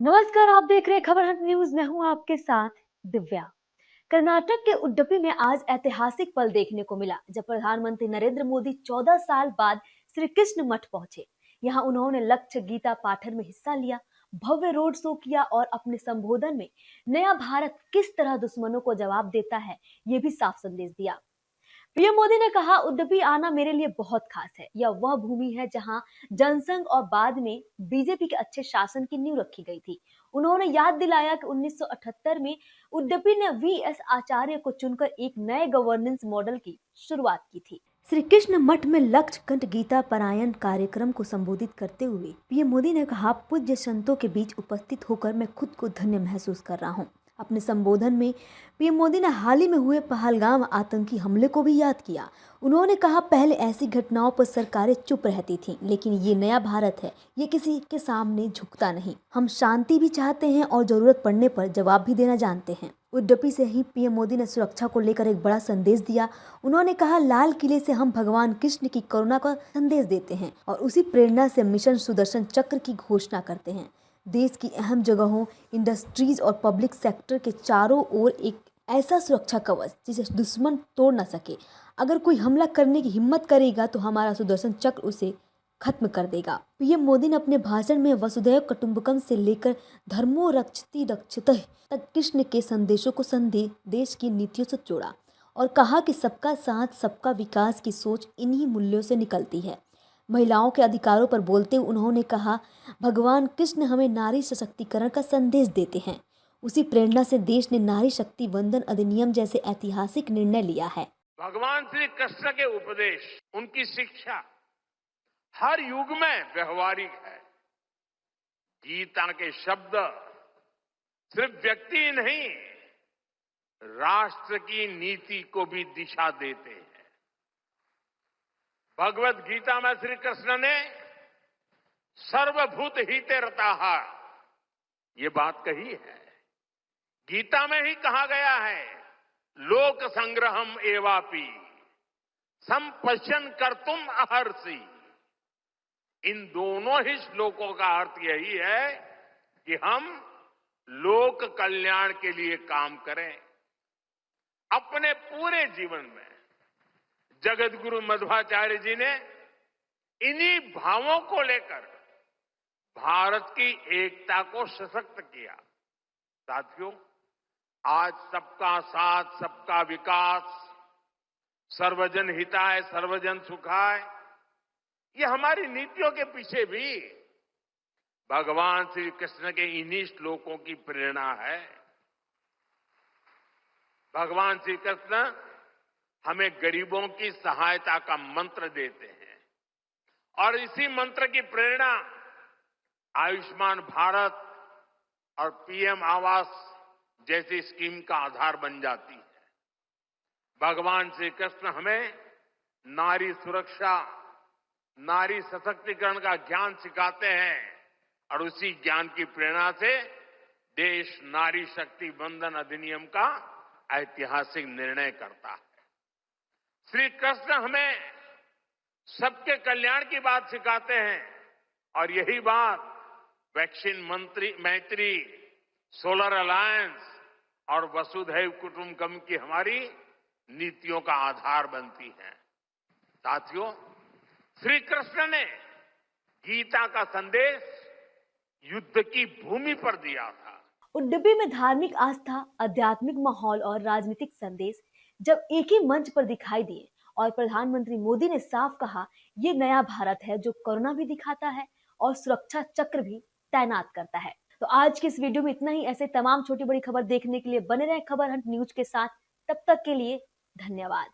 नमस्कार, आप देख रहे हैं खबर हट न्यूज। मैं हूं आपके साथ दिव्या। कर्नाटक के उडुपी में आज ऐतिहासिक पल देखने को मिला जब प्रधानमंत्री नरेंद्र मोदी 14 साल बाद श्री कृष्ण मठ पहुंचे। यहां उन्होंने लक्ष्य गीता पाठन में हिस्सा लिया, भव्य रोड शो किया और अपने संबोधन में नया भारत किस तरह दुश्मनों को जवाब देता है, ये भी साफ संदेश दिया। पीएम मोदी ने कहा, उडुपी आना मेरे लिए बहुत खास है। यह वह भूमि है जहां जनसंघ और बाद में बीजेपी के अच्छे शासन की नींव रखी गई थी। उन्होंने याद दिलाया कि 1978 में उडुपी ने वीएस आचार्य को चुनकर एक नए गवर्नेंस मॉडल की शुरुआत की थी। श्री कृष्ण मठ में लक्ष्य कंठ गीता पारायण कार्यक्रम को संबोधित करते हुए पीएम मोदी ने कहा, पूज्य संतों के बीच उपस्थित होकर मैं खुद को धन्य महसूस कर रहा हूँ। अपने संबोधन में पीएम मोदी ने हाल ही में हुए पहलगाम आतंकी हमले को भी याद किया। उन्होंने कहा, पहले ऐसी घटनाओं पर सरकारें चुप रहती थीं, लेकिन ये नया भारत है, ये किसी के सामने झुकता नहीं। हम शांति भी चाहते हैं और जरूरत पड़ने पर जवाब भी देना जानते हैं। उडुपी से ही पीएम मोदी ने सुरक्षा को लेकर एक बड़ा संदेश दिया। उन्होंने कहा, लाल किले से हम भगवान कृष्ण की करुणा का संदेश देते हैं और उसी प्रेरणा से मिशन सुदर्शन चक्र की घोषणा करते हैं। देश की अहम जगहों, इंडस्ट्रीज और पब्लिक सेक्टर के चारों ओर एक ऐसा सुरक्षा कवच जिसे दुश्मन तोड़ न सके। अगर कोई हमला करने की हिम्मत करेगा तो हमारा सुदर्शन चक्र उसे खत्म कर देगा। पीएम मोदी ने अपने भाषण में वसुधैव कुटुंबकम से लेकर धर्मो रक्षति रक्षितः तक कृष्ण के संदेशों को देश की नीतियों से जोड़ा और कहा कि सबका साथ सबका विकास की सोच इन्हीं मूल्यों से निकलती है। महिलाओं के अधिकारों पर बोलते हुए उन्होंने कहा, भगवान कृष्ण हमें नारी सशक्तिकरण का संदेश देते हैं। उसी प्रेरणा से देश ने नारी शक्ति वंदन अधिनियम जैसे ऐतिहासिक निर्णय लिया है। भगवान श्री कृष्ण के उपदेश, उनकी शिक्षा हर युग में व्यवहारिक है। गीता के शब्द सिर्फ व्यक्ति ही नहीं, राष्ट्र की नीति को भी दिशा देते हैं। भगवत गीता में श्री कृष्ण ने सर्वभूत हिते रताः ये बात कही है। गीता में ही कहा गया है, लोक संग्रहम एवापि संपश्यन कर्तुम अर्हसि। इन दोनों ही श्लोकों का अर्थ यही है कि हम लोक कल्याण के लिए काम करें। अपने पूरे जीवन में जगत गुरु मध्वाचार्य जी ने इन्हीं भावों को लेकर भारत की एकता को सशक्त किया। साथियों, आज सबका साथ सबका विकास, सर्वजन हिताय सर्वजन सुखाय, ये हमारी नीतियों के पीछे भी भगवान श्री कृष्ण के इन्हीं श्लोकों की प्रेरणा है। भगवान श्री कृष्ण हमें गरीबों की सहायता का मंत्र देते हैं और इसी मंत्र की प्रेरणा आयुष्मान भारत और पीएम आवास जैसी स्कीम का आधार बन जाती है। भगवान श्री कृष्ण हमें नारी सुरक्षा, नारी सशक्तिकरण का ज्ञान सिखाते हैं और उसी ज्ञान की प्रेरणा से देश नारी शक्ति वंदन अधिनियम का ऐतिहासिक निर्णय करता है। श्री कृष्ण हमें सबके कल्याण की बात सिखाते हैं और यही बात वैक्सीन मैत्री, सोलर अलायंस और वसुधैव कुटुंबकम की हमारी नीतियों का आधार बनती है। साथियों, श्री कृष्ण ने गीता का संदेश युद्ध की भूमि पर दिया था। उडुपी में धार्मिक आस्था, आध्यात्मिक माहौल और राजनीतिक संदेश जब एक ही मंच पर दिखाई दिए और प्रधानमंत्री मोदी ने साफ कहा, ये नया भारत है जो करुणा भी दिखाता है और सुरक्षा चक्र भी तैनात करता है। तो आज की इस वीडियो में इतना ही। ऐसे तमाम छोटी बड़ी खबर देखने के लिए बने रहे खबर हंट न्यूज के साथ। तब तक के लिए धन्यवाद।